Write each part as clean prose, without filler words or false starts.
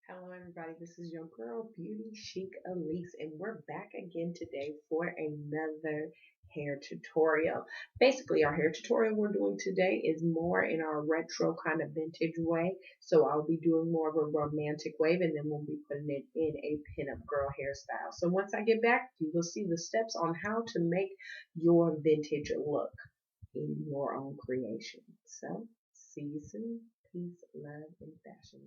Hello everybody, this is your girl Beauty Chic Elise and we're back again today for another hair tutorial. Basically our hair tutorial we're doing today is more in our retro kind of vintage way. So I'll be doing more of a romantic wave and then we'll be putting it in a pinup girl hairstyle. So once I get back you will see the steps on how to make your vintage look in your own creation. So see you soon. Peace, love, and fashion.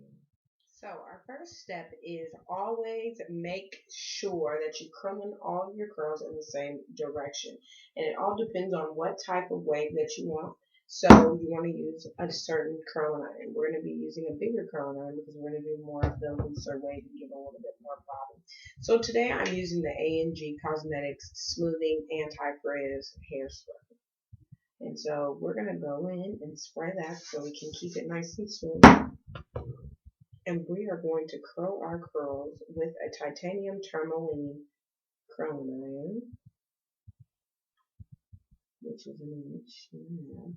So our first step is always make sure that you curl in all of your curls in the same direction. And it all depends on what type of wave that you want. So you want to use a certain curling iron. We're going to be using a bigger curling iron because we're going to do more of the looser wave and give a little bit more body. So today I'm using the A&G Cosmetics Smoothing Anti-Frizz Hair Spray. And so we're going to go in and spray that so we can keep it nice and smooth. And we are going to curl our curls with a titanium tourmaline curling iron, which is an inch now.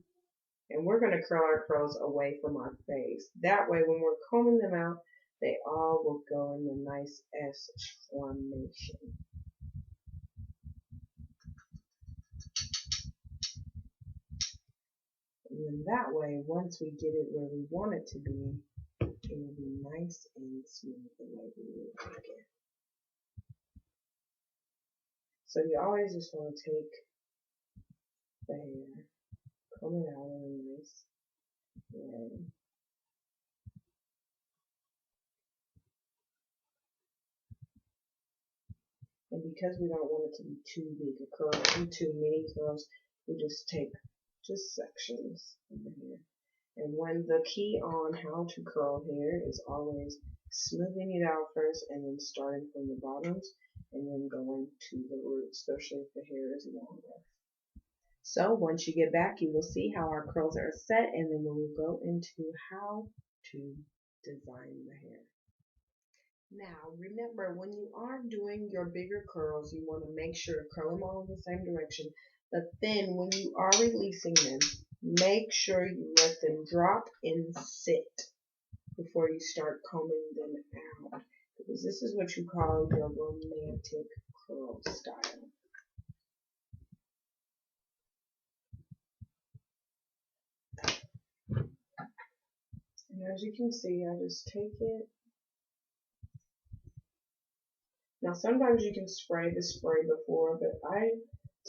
And we're going to curl our curls away from our face. That way, when we're combing them out, they all will go in the nice S formation. And then that way, once we get it where we want it to be, it will be nice and smooth the way we like it. So you always just want to take the hair, comb it out in a nice way. And because we don't want it to be too big a curl and too many curls, we just take just sections of the hair. And when the key on how to curl hair is always smoothing it out first and then starting from the bottoms and then going to the roots, especially if the hair is longer. So once you get back, you will see how our curls are set and then we will go into how to design the hair. Now, remember, when you are doing your bigger curls, you want to make sure to curl them all in the same direction. But then when you are releasing them, make sure you let them drop and sit before you start combing them out. Because this is what you call your romantic curl style. And as you can see, I just take it. Now sometimes you can spray the spray before, but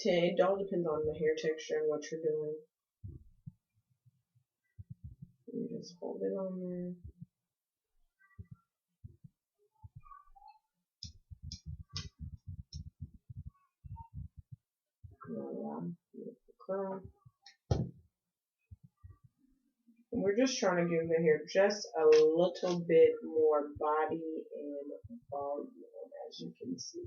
it all depends on the hair texture and what you're doing. You just hold it on there. Curl. And we're just trying to give the hair just a little bit more body and volume, as you can see.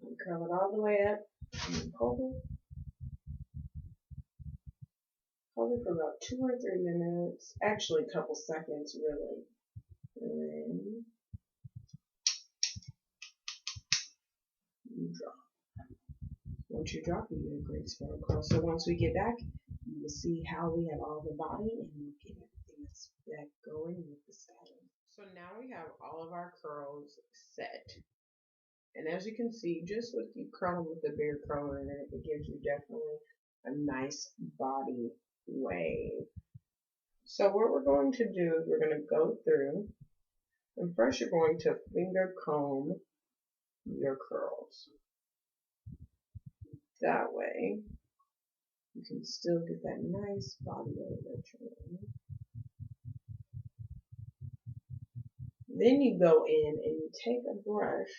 And curl it all the way up and hold it. Hold it for about 2 or 3 minutes, actually a couple seconds really. And then you drop. Once you drop, you get a great spiral curl. So once we get back, you will see how we have all the body and we'll get everything that's back going with the styling. So now we have all of our curls set. And as you can see, just with you curling with the bigger curler in it, it gives you definitely a nice body wave. So what we're going to do is we're going to go through, and first you're going to finger comb your curls. That way, you can still get that nice body wave that you want. Then you go in and you take a brush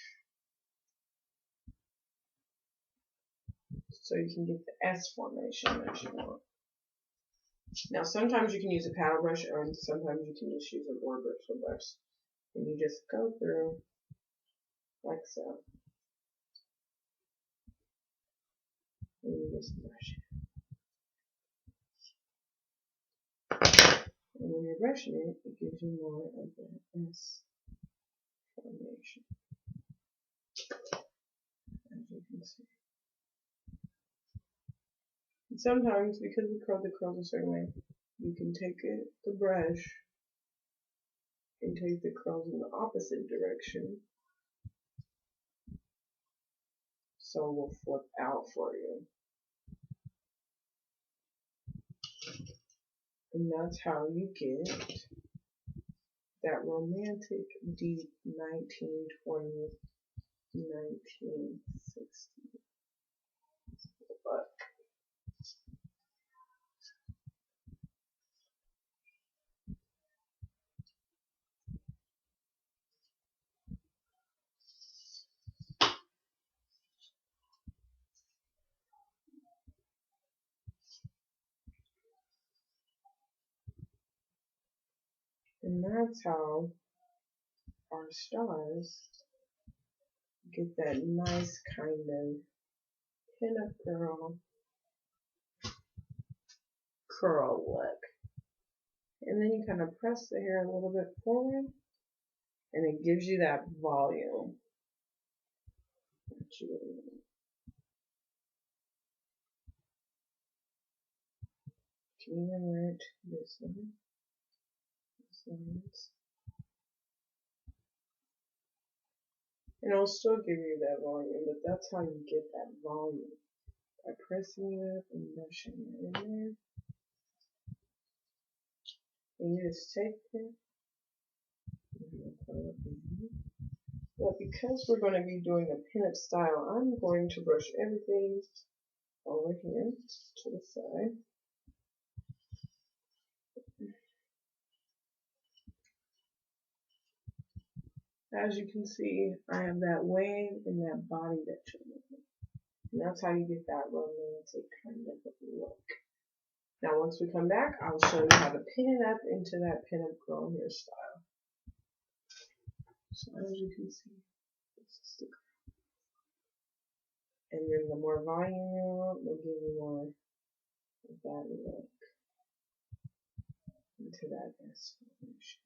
so you can get the S formation that you want. Now sometimes you can use a paddle brush or sometimes you can just use a board brush. And you just go through like so. And you just brush it. And when you're brushing it, it gives you more of the S formation, as you can see. And sometimes, because we curl the curls a certain way, you can take the brush and take the curls in the opposite direction, so it will flip out for you. And that's how you get that romantic, deep 1920s, 1960s look. And that's how our stars get that nice kind of pinup girl curl look. And then you kind of press the hair a little bit forward, and it gives you that volume. Can you wear it this way? And it'll still give you that volume, but that's how you get that volume. By pressing it up and brushing it in there. And you just take it. But because we're going to be doing a pinup style, I'm going to brush everything over here to the side. As you can see, I have that wave and that body that you're making. And that's how you get that romantic kind of look. Now once we come back, I'll show you how to pin it up into that pinup girl hairstyle. So as you can see, this is the girl. And then the more volume you want, will give you more of that look into that S formation.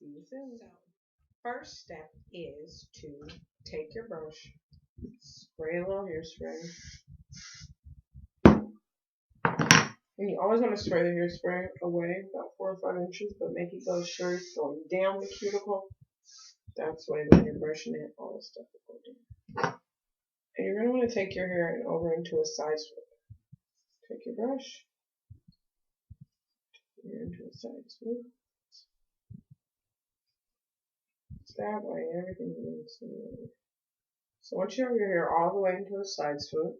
See you soon. So, first step is to take your brush, spray a little hairspray. And you always want to spray the hairspray away about 4 or 5 inches, but make it go sure it's going down the cuticle. That's why when you're brushing it, all the stuff will go down. And you're going to want to take your hair and over into a side swoop. Take your brush, take your hair into a side swoop. That way everything is smooth. So once you have your hair all the way into a side swoop,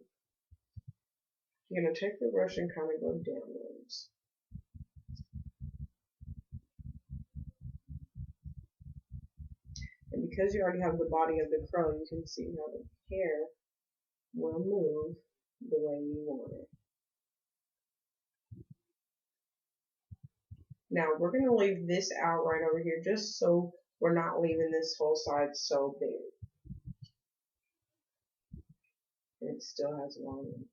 you're going to take the brush and kind of go downwards. And because you already have the body of the crow, you can see how the hair will move the way you want it. Now we're going to leave this out right over here just so we're not leaving this full side so big. And it still has volume.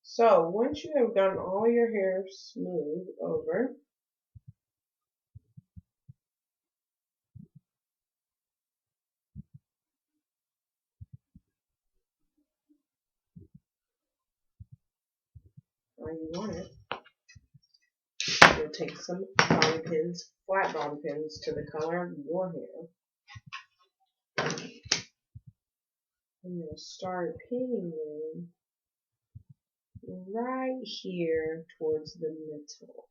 So once you have gotten all your hair smooth over, how you want it, you'll take some bobby pins, flat bobby pins to the color of your hair. And you'll start pinning them right here towards the middle.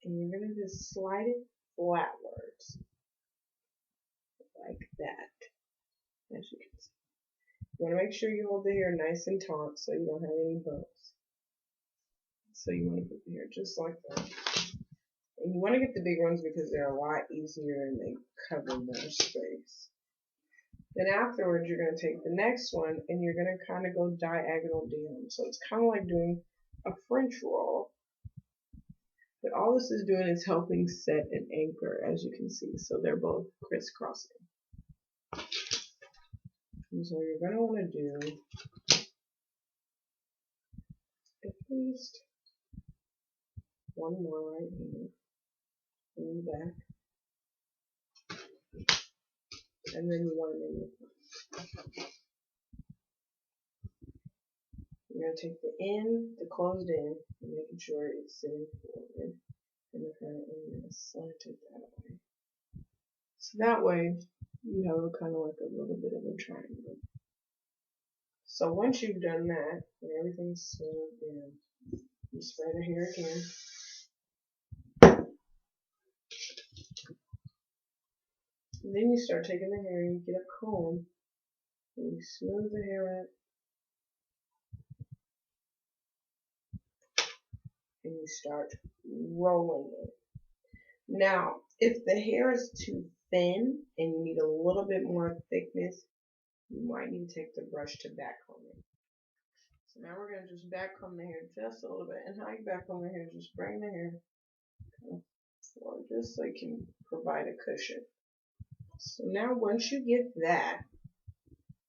And you're going to just slide it flatwards. Like that. As you can see. You want to make sure you hold the hair nice and taut so you don't have any bumps. So you want to put the hair just like that. And you want to get the big ones because they're a lot easier and they cover more space. Then afterwards, you're going to take the next one and you're going to kind of go diagonal down. So it's kind of like doing a French roll. But all this is doing is helping set an anchor, as you can see. So they're both crisscrossing. And so you're going to want to do at least one more right here in the back, and then one in the front. You're going to take the end, the closed end, and making sure it's sitting forward in the front, and you're going to slant it that way. So that way, you have kind of like a little bit of a triangle. So once you've done that, and everything's smoothed in, you spray the hair again. And then you start taking the hair, and you get a comb, and you smooth the hair up, and you start rolling it. Now, if the hair is too thin and you need a little bit more thickness, you might need to take the brush to backcomb it. So now we're going to just backcomb the hair just a little bit. And how you backcomb the hair is just bring the hair kind of forward just so you can provide a cushion. So now once you get that,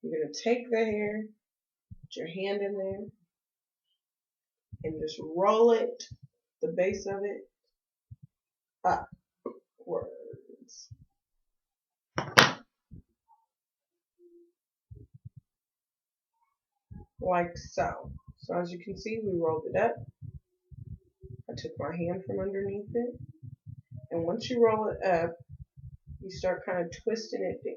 you're going to take the hair, put your hand in there, and just roll it, the base of it, upwards. Like so. So as you can see, we rolled it up. I took my hand from underneath it. And once you roll it up, you start kind of twisting it down.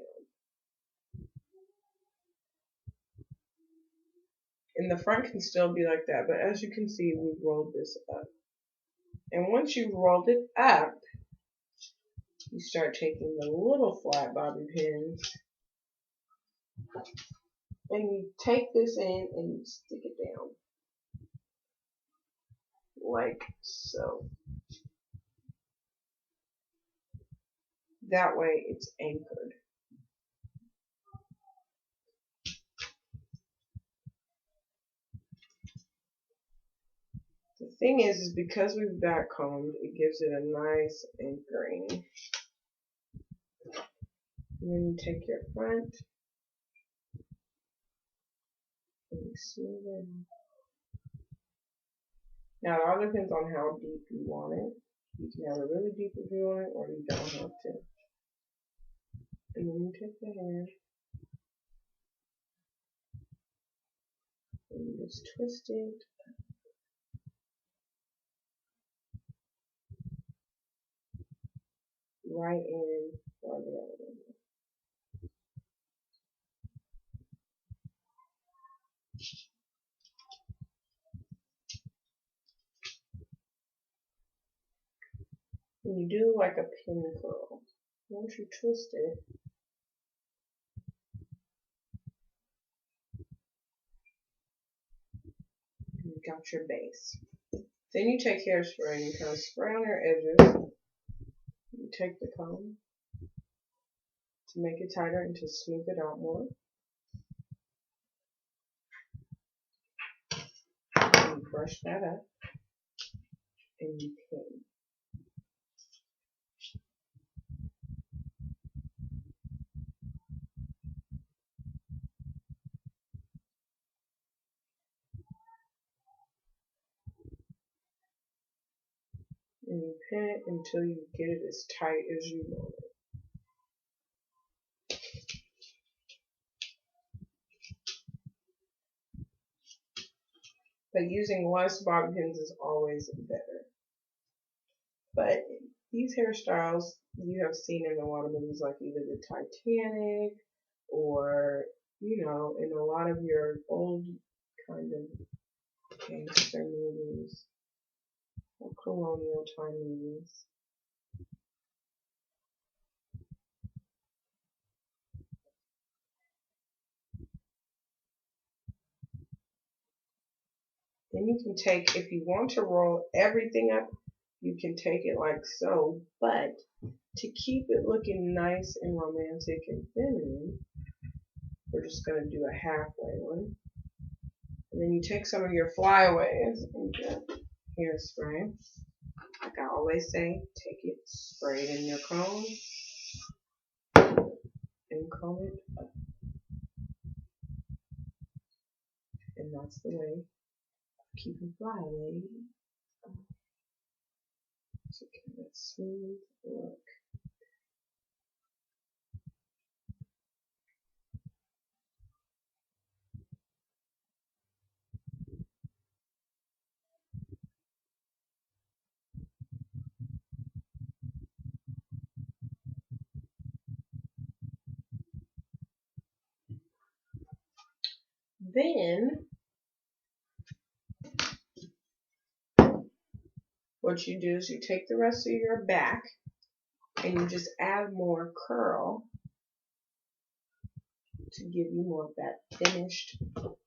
And the front can still be like that, but as you can see, we've rolled this up. And once you've rolled it up, you start taking the little flat bobby pins and you take this in and you stick it down. Like so. That way it's anchored. The thing is because we've backcombed, it gives it a nice anchoring. And then you take your front and you smooth it. Now it all depends on how deep you want it. You can have it really deep if you want it, or you don't have to. And then you take the hair and you just twist it. Right in or the other way. And you do like a pin curl. Once you twist it, you got your base. Then you take hairspray and you kind of spray on your edges. You take the comb to make it tighter and to smooth it out more. And you brush that up and you pin. And you pin it until you get it as tight as you want it. But using less bobby pins is always better. But these hairstyles you have seen in a lot of movies, like either the Titanic or, you know, in a lot of your old kind of gangster movies or colonial time movies. Then you can take, if you want to roll everything up, you can take it like so, but to keep it looking nice and romantic and feminine, we're just going to do a halfway one. And then you take some of your flyaways and your hairspray. Like I always say, take it, spray it in your comb, and comb it up. And that's the way of keeping flyaways. So kind of smooth look. Then what you do is you take the rest of your back and you just add more curl to give you more of that finished look.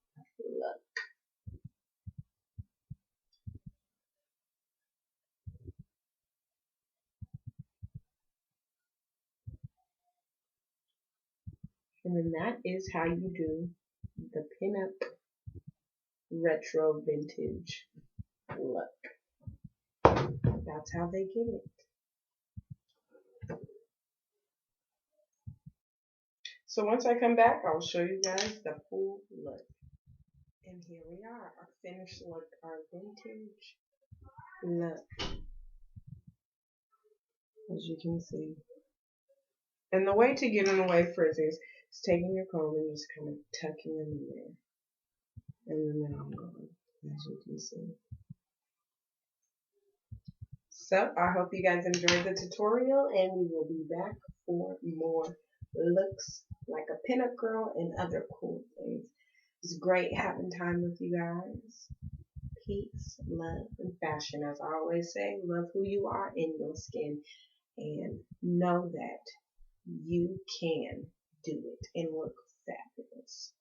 And then that is how you do the pinup retro vintage look. That's how they get it. So once I come back, I'll show you guys the full look. And here we are, our finished look, our vintage look, as you can see. And the way to get them away frizzy is taking your comb and just kind of tucking them in there. And then I'm going, as you can see. So I hope you guys enjoyed the tutorial, and we will be back for more looks like a pinup girl and other cool things. It's great having time with you guys. Peace, love, and fashion. As I always say, love who you are in your skin and know that you can do it and look fabulous.